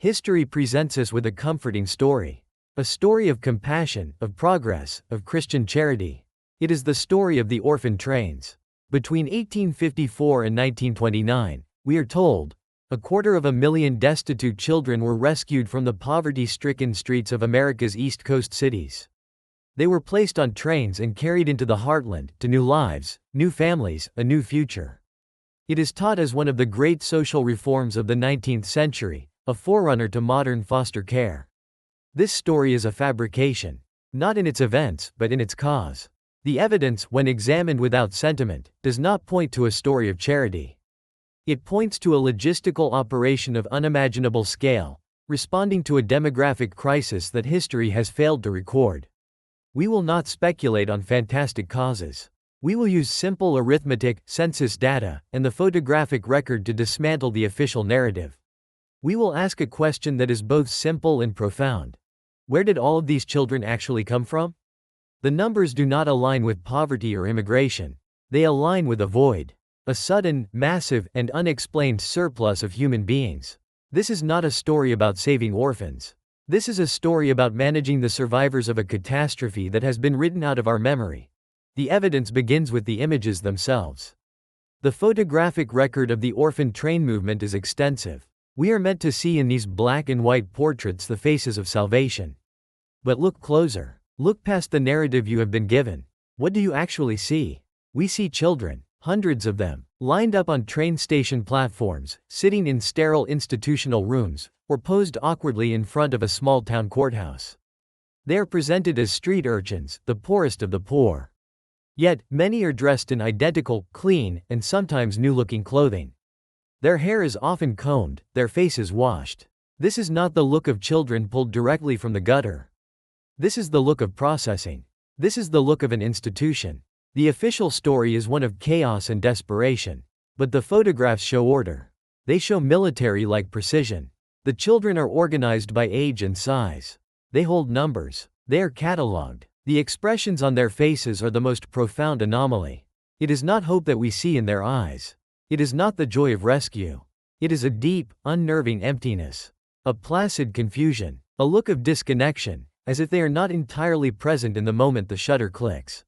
History presents us with a comforting story. A story of compassion, of progress, of Christian charity. It is the story of the Orphan Trains. Between 1854 and 1929, we are told, 250,000 destitute children were rescued from the poverty-stricken streets of America's East Coast cities. They were placed on trains and carried into the heartland, to new lives, new families, a new future. It is taught as one of the great social reforms of the 19th century, a forerunner to modern foster care. This story is a fabrication, not in its events, but in its cause. The evidence, when examined without sentiment, does not point to a story of charity. It points to a logistical operation of unimaginable scale, responding to a demographic crisis that history has failed to record. We will not speculate on fantastic causes. We will use simple arithmetic, census data, and the photographic record to dismantle the official narrative. We will ask a question that is both simple and profound. Where did all of these children actually come from? The numbers do not align with poverty or immigration. They align with a void. A sudden, massive, and unexplained surplus of human beings. This is not a story about saving orphans. This is a story about managing the survivors of a catastrophe that has been written out of our memory. The evidence begins with the images themselves. The photographic record of the orphan train movement is extensive. We are meant to see in these black and white portraits the faces of salvation. But look closer. Look past the narrative you have been given. What do you actually see? We see children, hundreds of them, lined up on train station platforms, sitting in sterile institutional rooms, or posed awkwardly in front of a small-town courthouse. They are presented as street urchins, the poorest of the poor. Yet, many are dressed in identical, clean, and sometimes new-looking clothing. Their hair is often combed, their faces washed. This is not the look of children pulled directly from the gutter. This is the look of processing. This is the look of an institution. The official story is one of chaos and desperation. But the photographs show order. They show military-like precision. The children are organized by age and size. They hold numbers. They are catalogued. The expressions on their faces are the most profound anomaly. It is not hope that we see in their eyes. It is not the joy of rescue. It is a deep, unnerving emptiness. A placid confusion. A look of disconnection, as if they are not entirely present in the moment the shutter clicks.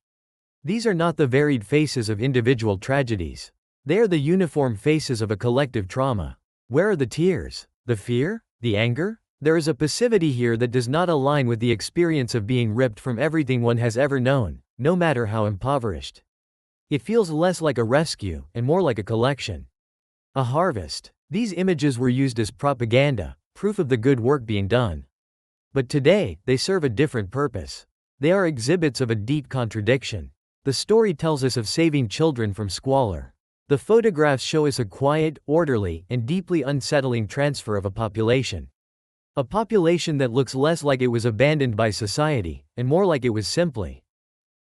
These are not the varied faces of individual tragedies. They are the uniform faces of a collective trauma. Where are the tears? The fear? The anger? There is a passivity here that does not align with the experience of being ripped from everything one has ever known, no matter how impoverished. It feels less like a rescue, and more like a collection. A harvest. These images were used as propaganda, proof of the good work being done. But today, they serve a different purpose. They are exhibits of a deep contradiction. The story tells us of saving children from squalor. The photographs show us a quiet, orderly, and deeply unsettling transfer of a population. A population that looks less like it was abandoned by society, and more like it was simply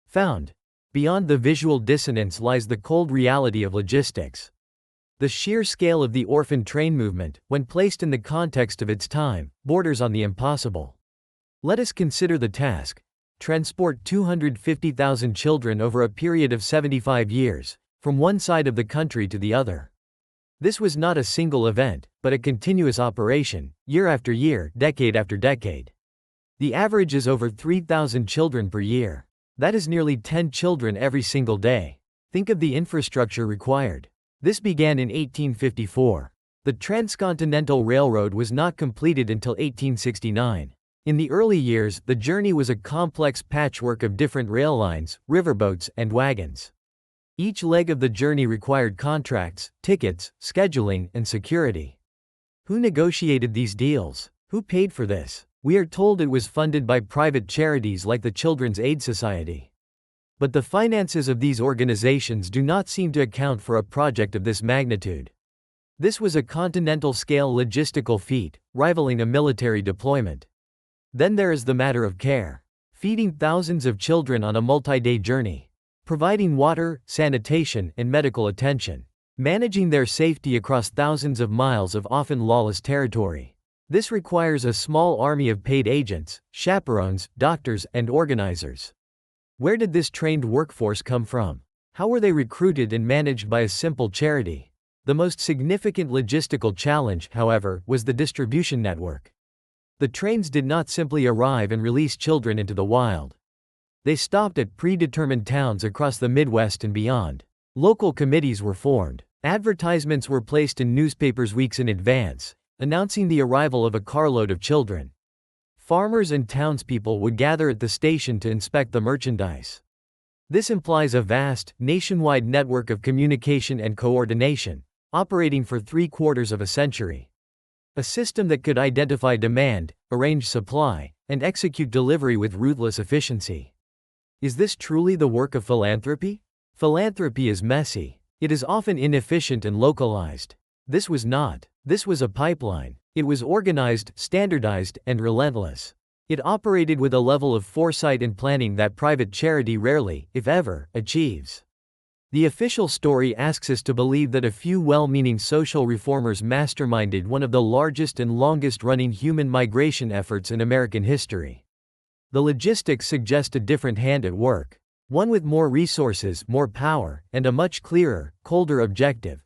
found. Beyond the visual dissonance lies the cold reality of logistics. The sheer scale of the orphan train movement, when placed in the context of its time, borders on the impossible. Let us consider the task. Transport 250,000 children over a period of 75 years, from one side of the country to the other. This was not a single event, but a continuous operation, year after year, decade after decade. The average is over 3,000 children per year. That is nearly 10 children every single day. Think of the infrastructure required. This began in 1854. The Transcontinental Railroad was not completed until 1869. In the early years, the journey was a complex patchwork of different rail lines, riverboats, and wagons. Each leg of the journey required contracts, tickets, scheduling, and security. Who negotiated these deals? Who paid for this? We are told it was funded by private charities like the Children's Aid Society. But the finances of these organizations do not seem to account for a project of this magnitude. This was a continental-scale logistical feat, rivaling a military deployment. Then there is the matter of care. Feeding thousands of children on a multi-day journey. Providing water, sanitation, and medical attention. Managing their safety across thousands of miles of often lawless territory. This requires a small army of paid agents, chaperones, doctors, and organizers. Where did this trained workforce come from? How were they recruited and managed by a simple charity? The most significant logistical challenge, however, was the distribution network. The trains did not simply arrive and release children into the wild. They stopped at predetermined towns across the Midwest and beyond. Local committees were formed. Advertisements were placed in newspapers weeks in advance, announcing the arrival of a carload of children. Farmers and townspeople would gather at the station to inspect the merchandise. This implies a vast, nationwide network of communication and coordination, operating for 3/4 of a century. A system that could identify demand, arrange supply, and execute delivery with ruthless efficiency. Is this truly the work of philanthropy? Philanthropy is messy. It is often inefficient and localized. This was not. This was a pipeline. It was organized, standardized, and relentless. It operated with a level of foresight and planning that private charity rarely, if ever, achieves. The official story asks us to believe that a few well-meaning social reformers masterminded one of the largest and longest-running human migration efforts in American history. The logistics suggest a different hand at work. One with more resources, more power, and a much clearer, colder objective.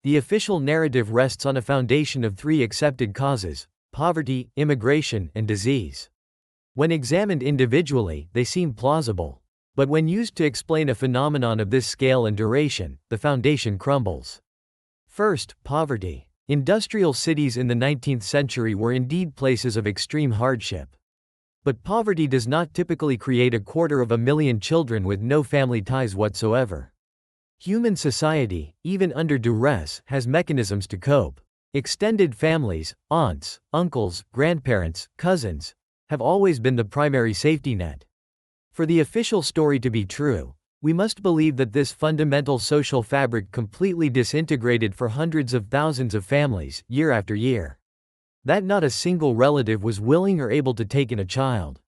The official narrative rests on a foundation of 3 accepted causes: poverty, immigration, and disease. When examined individually, they seem plausible. But when used to explain a phenomenon of this scale and duration, the foundation crumbles. First, poverty. Industrial cities in the 19th century were indeed places of extreme hardship. But poverty does not typically create 250,000 children with no family ties whatsoever. Human society, even under duress, has mechanisms to cope. Extended families, aunts, uncles, grandparents, cousins, have always been the primary safety net. For the official story to be true, we must believe that this fundamental social fabric completely disintegrated for hundreds of thousands of families, year after year. That not a single relative was willing or able to take in a child.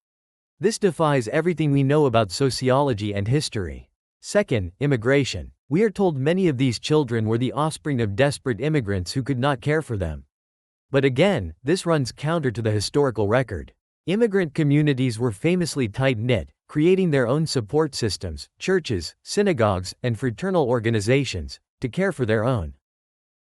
This defies everything we know about sociology and history. Second, immigration. We are told many of these children were the offspring of desperate immigrants who could not care for them. But again, this runs counter to the historical record. Immigrant communities were famously tight-knit, creating their own support systems, churches, synagogues, and fraternal organizations, to care for their own.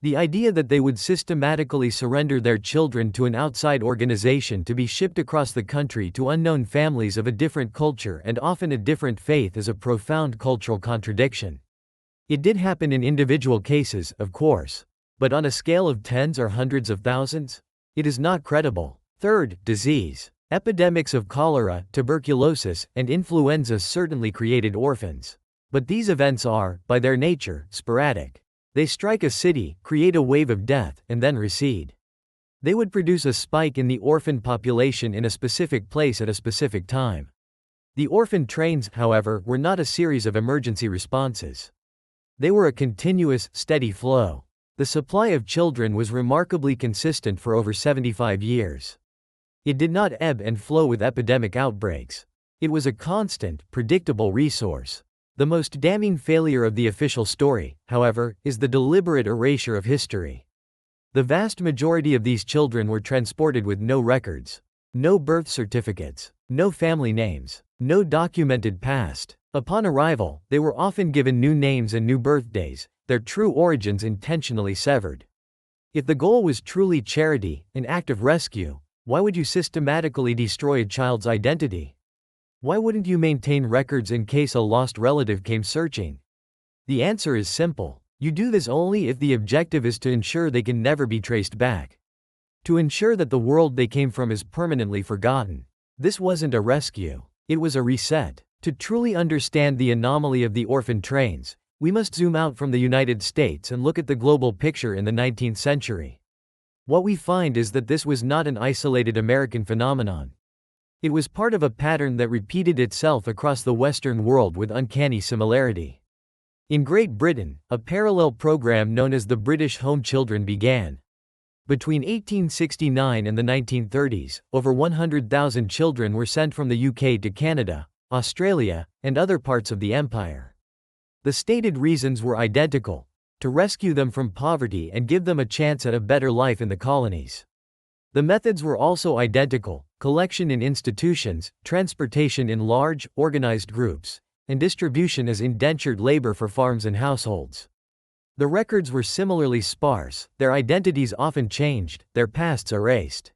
The idea that they would systematically surrender their children to an outside organization to be shipped across the country to unknown families of a different culture and often a different faith is a profound cultural contradiction. It did happen in individual cases, of course. But on a scale of tens or hundreds of thousands? It is not credible. Third, disease. Epidemics of cholera, tuberculosis, and influenza certainly created orphans. But these events are, by their nature, sporadic. They strike a city, create a wave of death, and then recede. They would produce a spike in the orphan population in a specific place at a specific time. The orphan trains, however, were not a series of emergency responses. They were a continuous, steady flow. The supply of children was remarkably consistent for over 75 years. It did not ebb and flow with epidemic outbreaks. It was a constant, predictable resource. The most damning failure of the official story, however, is the deliberate erasure of history. The vast majority of these children were transported with no records, no birth certificates, no family names, no documented past. Upon arrival, they were often given new names and new birthdays, their true origins intentionally severed. If the goal was truly charity, an act of rescue, why would you systematically destroy a child's identity? Why wouldn't you maintain records in case a lost relative came searching? The answer is simple. You do this only if the objective is to ensure they can never be traced back. To ensure that the world they came from is permanently forgotten. This wasn't a rescue. It was a reset. To truly understand the anomaly of the orphan trains, we must zoom out from the United States and look at the global picture in the 19th century. What we find is that this was not an isolated American phenomenon. It was part of a pattern that repeated itself across the Western world with uncanny similarity. In Great Britain, a parallel program known as the British Home Children began. Between 1869 and the 1930s, over 100,000 children were sent from the UK to Canada, Australia, and other parts of the empire. The stated reasons were identical: to rescue them from poverty and give them a chance at a better life in the colonies. The methods were also identical: collection in institutions, transportation in large, organized groups, and distribution as indentured labor for farms and households. The records were similarly sparse, their identities often changed, their pasts erased.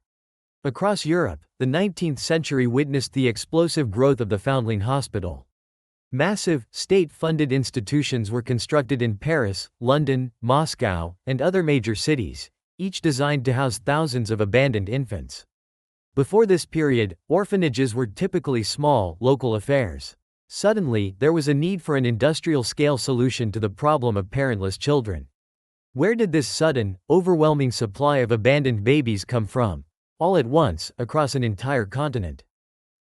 Across Europe, the 19th century witnessed the explosive growth of the Foundling Hospital. Massive, state-funded institutions were constructed in Paris, London, Moscow, and other major cities, each designed to house thousands of abandoned infants. Before this period, orphanages were typically small, local affairs. Suddenly, there was a need for an industrial-scale solution to the problem of parentless children. Where did this sudden, overwhelming supply of abandoned babies come from? All at once, across an entire continent.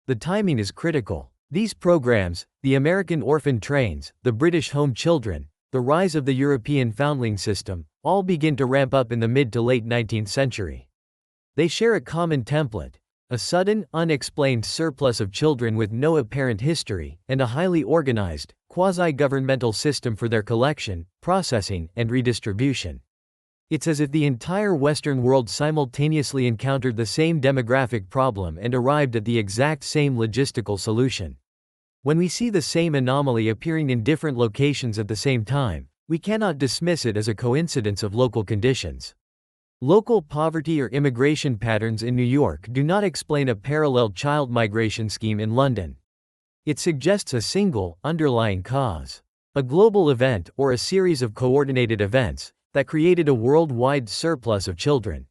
The timing is critical. These programs, the American Orphan Trains, the British Home Children, the rise of the European foundling system, all begin to ramp up in the mid to late 19th century. They share a common template: a sudden, unexplained surplus of children with no apparent history, and a highly organized, quasi-governmental system for their collection, processing, and redistribution. It's as if the entire Western world simultaneously encountered the same demographic problem and arrived at the exact same logistical solution. When we see the same anomaly appearing in different locations at the same time, we cannot dismiss it as a coincidence of local conditions. Local poverty or immigration patterns in New York do not explain a parallel child migration scheme in London. It suggests a single, underlying cause. A global event or a series of coordinated events that created a worldwide surplus of children.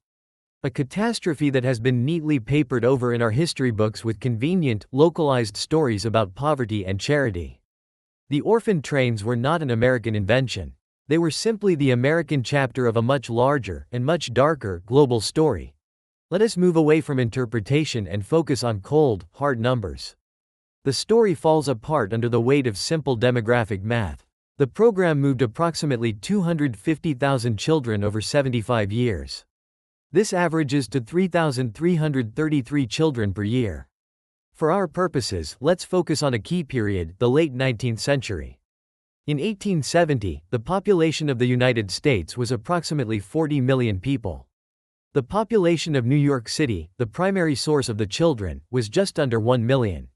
A catastrophe that has been neatly papered over in our history books with convenient, localized stories about poverty and charity. The orphan trains were not an American invention. They were simply the American chapter of a much larger and much darker global story. Let us move away from interpretation and focus on cold, hard numbers. The story falls apart under the weight of simple demographic math. The program moved approximately 250,000 children over 75 years. This averages to 3,333 children per year. For our purposes, let's focus on a key period, the late 19th century. In 1870, the population of the United States was approximately 40 million people. The population of New York City, the primary source of the children, was just under 1 million.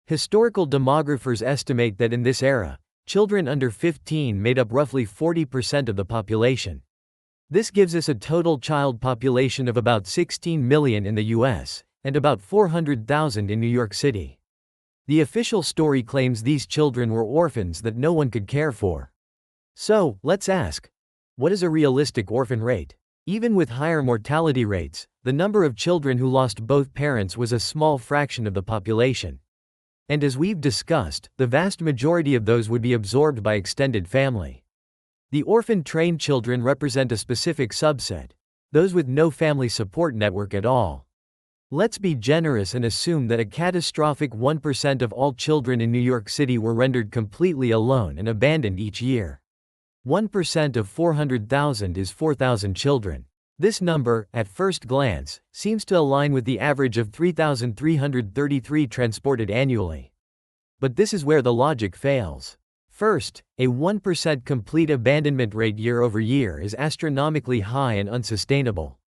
Historical demographers estimate that in this era, children under 15 made up roughly 40% of the population. This gives us a total child population of about 16 million in the US, and about 400,000 in New York City. The official story claims these children were orphans that no one could care for. So, let's ask, what is a realistic orphan rate? Even with higher mortality rates, the number of children who lost both parents was a small fraction of the population. And as we've discussed, the vast majority of those would be absorbed by extended family. The orphan train children represent a specific subset, those with no family support network at all. Let's be generous and assume that a catastrophic 1% of all children in New York City were rendered completely alone and abandoned each year. 1% of 400,000 is 4,000 children. This number, at first glance, seems to align with the average of 3,333 transported annually. But this is where the logic fails. First, a 1% complete abandonment rate year over year is astronomically high and unsustainable.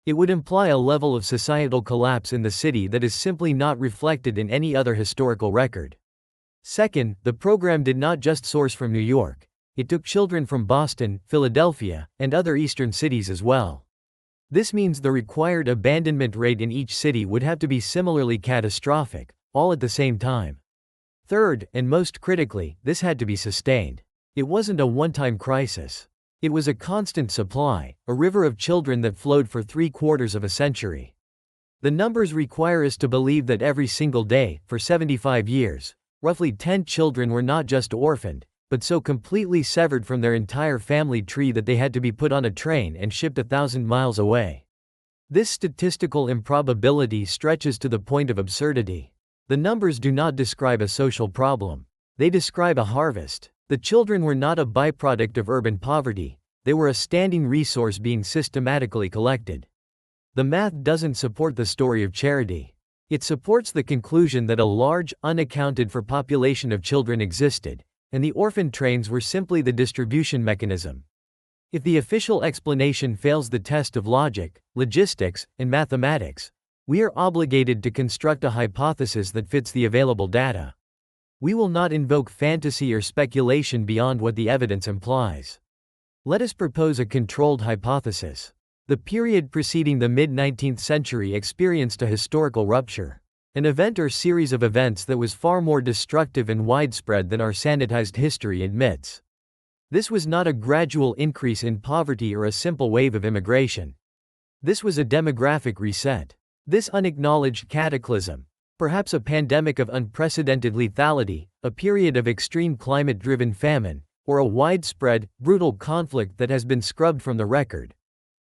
It would imply a level of societal collapse in the city that is simply not reflected in any other historical record. Second, the program did not just source from New York. It took children from Boston, Philadelphia, and other eastern cities as well. This means the required abandonment rate in each city would have to be similarly catastrophic, all at the same time. Third, and most critically, this had to be sustained. It wasn't a one-time crisis. It was a constant supply, a river of children that flowed for 3/4 of a century. The numbers require us to believe that every single day, for 75 years, roughly 10 children were not just orphaned, but so completely severed from their entire family tree that they had to be put on a train and shipped 1,000 miles away. This statistical improbability stretches to the point of absurdity. The numbers do not describe a social problem. They describe a harvest. The children were not a byproduct of urban poverty, they were a standing resource being systematically collected. The math doesn't support the story of charity. It supports the conclusion that a large, unaccounted-for population of children existed, and the orphan trains were simply the distribution mechanism. If the official explanation fails the test of logic, logistics, and mathematics, we are obligated to construct a hypothesis that fits the available data. We will not invoke fantasy or speculation beyond what the evidence implies. Let us propose a controlled hypothesis. The period preceding the mid-19th century experienced a historical rupture. An event or series of events that was far more destructive and widespread than our sanitized history admits. This was not a gradual increase in poverty or a simple wave of immigration. This was a demographic reset. This unacknowledged cataclysm, perhaps a pandemic of unprecedented lethality, a period of extreme climate-driven famine, or a widespread, brutal conflict that has been scrubbed from the record,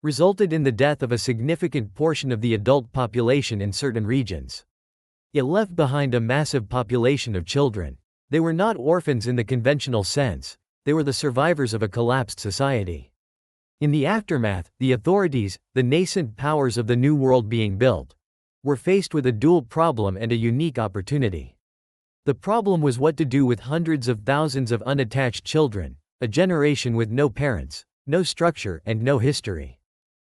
resulted in the death of a significant portion of the adult population in certain regions. It left behind a massive population of children. They were not orphans in the conventional sense, they were the survivors of a collapsed society. In the aftermath, the authorities, the nascent powers of the new world being built, were faced with a dual problem and a unique opportunity. The problem was what to do with hundreds of thousands of unattached children, a generation with no parents, no structure, and no history.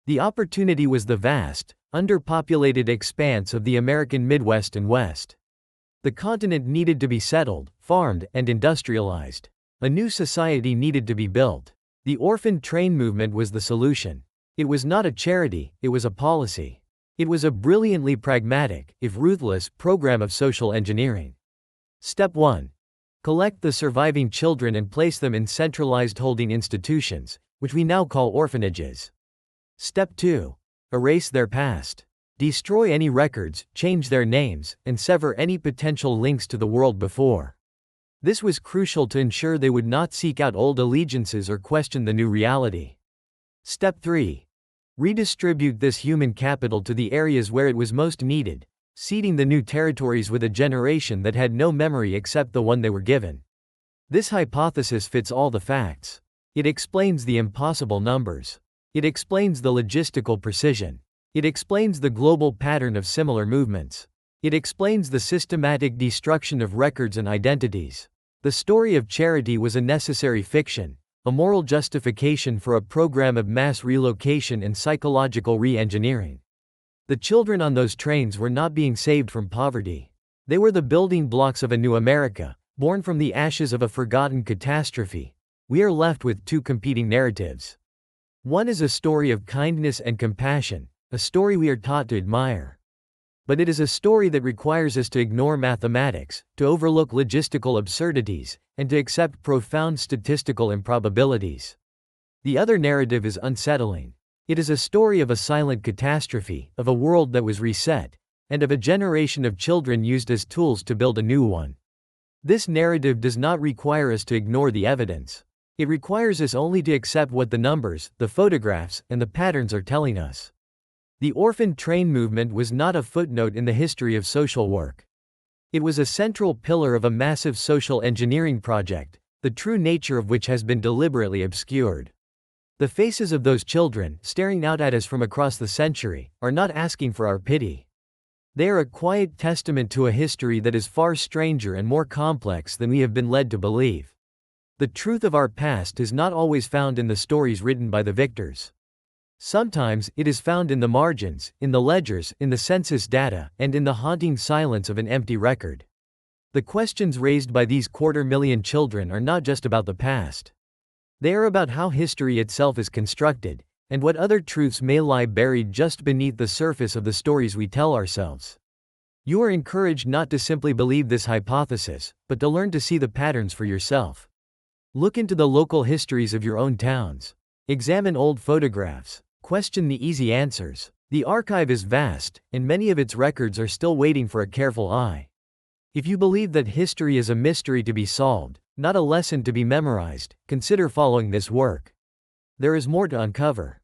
The opportunity was the vast, underpopulated expanse of the American Midwest and West. The continent needed to be settled, farmed, and industrialized. A new society needed to be built. The orphan train movement was the solution. It was not a charity, it was a policy. It was a brilliantly pragmatic, if ruthless, program of social engineering. Step 1. Collect the surviving children and place them in centralized holding institutions, which we now call orphanages. Step 2. Erase their past. Destroy any records, change their names, and sever any potential links to the world before. This was crucial to ensure they would not seek out old allegiances or question the new reality. Step 3. Redistribute this human capital to the areas where it was most needed, seeding the new territories with a generation that had no memory except the one they were given. This hypothesis fits all the facts. It explains the impossible numbers. It explains the logistical precision. It explains the global pattern of similar movements. It explains the systematic destruction of records and identities. The story of charity was a necessary fiction, a moral justification for a program of mass relocation and psychological re-engineering. The children on those trains were not being saved from poverty. They were the building blocks of a new America, born from the ashes of a forgotten catastrophe. We are left with two competing narratives. One is a story of kindness and compassion, a story we are taught to admire. But it is a story that requires us to ignore mathematics, to overlook logistical absurdities, and to accept profound statistical improbabilities. The other narrative is unsettling. It is a story of a silent catastrophe, of a world that was reset, and of a generation of children used as tools to build a new one. This narrative does not require us to ignore the evidence. It requires us only to accept what the numbers, the photographs, and the patterns are telling us. The orphan train movement was not a footnote in the history of social work. It was a central pillar of a massive social engineering project, the true nature of which has been deliberately obscured. The faces of those children, staring out at us from across the century, are not asking for our pity. They are a quiet testament to a history that is far stranger and more complex than we have been led to believe. The truth of our past is not always found in the stories written by the victors. Sometimes, it is found in the margins, in the ledgers, in the census data, and in the haunting silence of an empty record. The questions raised by these 250,000 children are not just about the past. They are about how history itself is constructed, and what other truths may lie buried just beneath the surface of the stories we tell ourselves. You are encouraged not to simply believe this hypothesis, but to learn to see the patterns for yourself. Look into the local histories of your own towns. Examine old photographs. Question the easy answers. The archive is vast, and many of its records are still waiting for a careful eye. If you believe that history is a mystery to be solved, not a lesson to be memorized, consider following this work. There is more to uncover.